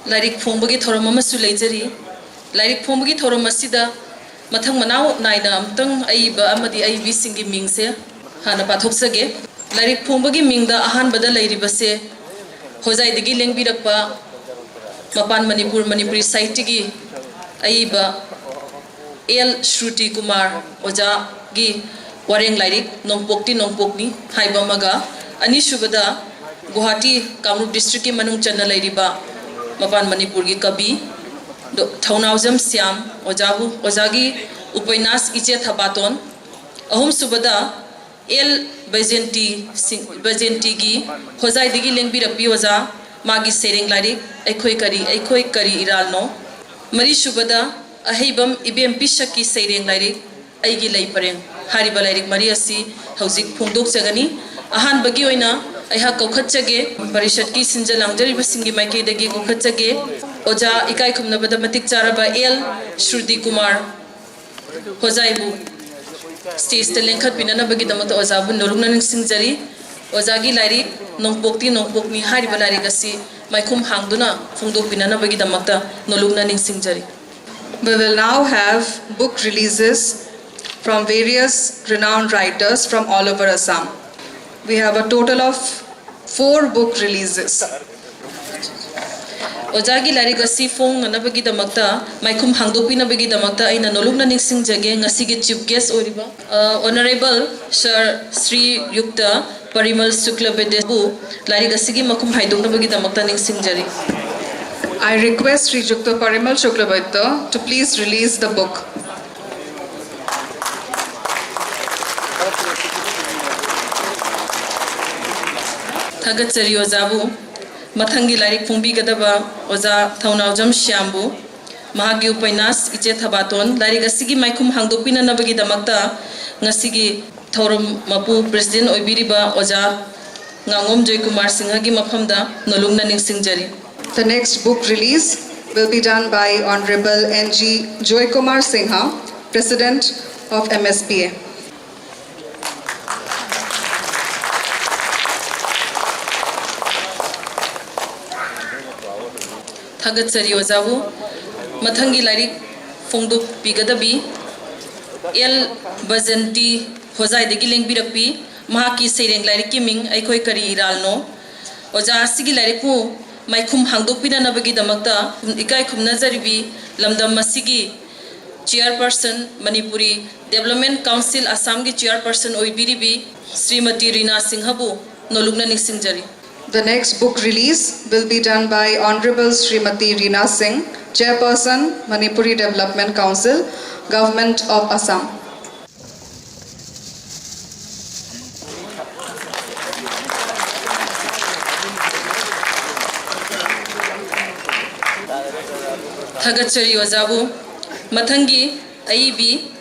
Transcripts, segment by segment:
Lairik Fombagi Toromama Sulajari, Lairik Fombagi Toromasida, Matang Manau, Naina, Amtung, Aiba, Amadi, Iv Singi Mingse, Hana Patopsage, Lairik Fombagi Mingda, Ahan Bada Lady Base, Hosai the Giling Bidakpa, Mapan Manipuri Sahitya Aiba, El Shruti Kumar, Oja Gi, Wareng Lairik, Nongpokni, Haibamaga, Anishubada, Guwahati, Kamrup District Manung Chana Lairiba, Mapan Manipur gi Kabi, Thaunawjam Siam, Ojagi, Upainas Iche Thabaton, Ahum Subada, El Bajenti gi, Hosai Digi Lengbi Rapi Oza, Magi Sering Lairik, Ekoi Kari Iralno, Mari Shubada, Ahibam Ibem Pishaki Sering Lairik, Aigi Laipareng, Hariba Lairik Mariasi, Hausik Pungdok Sagani, Ahan Bagi Oina, Aiha Kokhatchage, Parishad ki Sinjalangjari Basingi Maike Dagi Kokhatchage, Oja Ikai Kumnabada Matik Charaba El Shruti Kumar, Hosaibu, Stage the Lenkat Pinana Bagi Damata Ozabu, Norugnan Singjari, Ozagi Lairik, Nongpokni, Hariba Larikasi, Maikum Hangduna, Fungdok Pinana Bagi Damata, Nolugnan Singjari. We will now have book releases from various renowned writers from all over Assam. We have a total of 4 book releases. Ojagi Larigasi Fong Nabagi Damakta, Maikum Hangdopi Nabagi Damakta, in a Nolugna Nixing Jage, Nasigi Chief Guest Oriba, Honorable Sir Sri Yukta Parimal Sukla Bedebu, Larigasigi Makum Haidung Nabagi Damakta Nixing Jari. I request Sri Yukta Parimal Shuklabhatta to please release the book. Thagatsari Ozabu, Matangi Lairik Pumbi Gadaba, Oza Thaunawjam Shyambu, Mahagi Upainas, Iche Thabaton, Larigasigi Maikum Hangdopina Nabagi Damakta, Nasigi Thorum Mapu, President Oibiriba, Oza Ngangom Joy Kumar Singhagi Maphamda, Nolungna Ningsingjari. The next book release will be done by Honorable N.G. Joy Kumar Singha, President of MSPA. Thagatsari Ozabu, Matangi Lairik Fongdok Pigadabi, El Bajanti Hosai the Giling Birapi, Mahaki Sering Lairiki Ming, Aikoi Kari Iralno, Oja Sigi Lairiku, Maikum Hangdopina Nabagi Damakta, Ikai Kum Nazaribi, Lamdam Masigi, Chairperson, Manipuri Development Council, Assam ki Chairperson Oibiribi, Srimati Rina Singhabu, Nolugna Ningsingjari. The next book release will be done by Honorable Srimati Rina Singh, Chairperson, Manipuri Development Council, Government of Assam. Thagatsari Ozabu, Matangi, Aibi,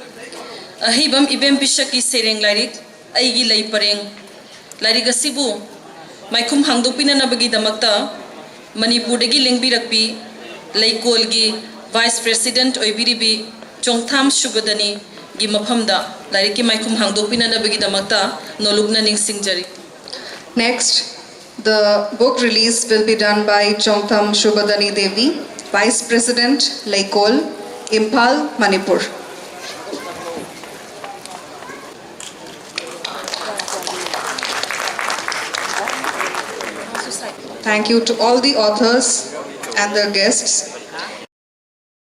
Ahibam Ibem Pishaki Sereng Lairik, Aigi Laipareng, Larigasibu, Maikum Hangdopina Nabagi Damakta, Manipur Degi Lingbi Rakpi, Laikolgi, Vice President Oibiribi, Chongtham Shubadani, Gimaphamda, Lariki Maikum Hangdopina Nabagi Damakta, Nolugna Ningsingjari. Next, the book release will be done by Chongtham Shubadani Devi, Vice President, Laikol, Imphal, Manipur. Thank you to all the authors and their guests.